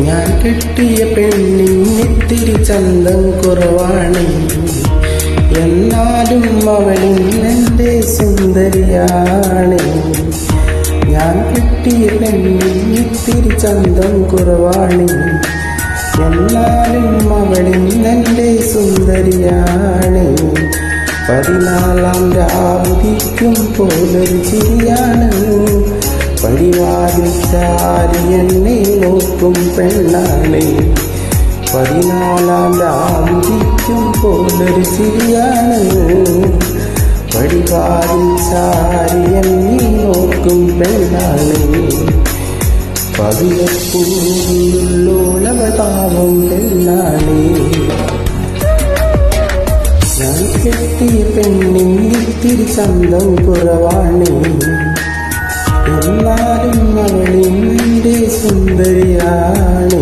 ഞാൻ കിട്ടിയ പെണ്ണിന്നിത്തിരി ചന്തം കുറവാണ്, എന്നാലും അവളിന്നെൻ്റെ സുന്ദരിയാണ്. ഞാൻ കിട്ടിയ പെണ്ണിന്നിത്തിരി ചന്തം കുറവാണ്, എന്നാലും അവളിന്നെൻ്റെ സുന്ദരിയാണ്. 14-ാം രാവുദിക്കും പോലൊരു ചിരിയാണ്, പടിവാതിൽ ചാരി എന്നെ നോക്കും പെണ്ണാണ്. 14-ാം രാവുദിക്കും പോലൊരു ചിരിയാണ്, പടിവാതിൽ ചാരി എന്നെ നോക്കും പെണ്ണാണ്. പവിഴപ്പൂവിലുള്ളോളവ പാവം പെണ്ണാണ്. ഞാൻ കെട്ടിയ പെണ്ണിന്നിത്തിരി ചന്തം കുറവാണ്, എന്നാലും അവളിൻ്റെ സുന്ദരിയാണ്.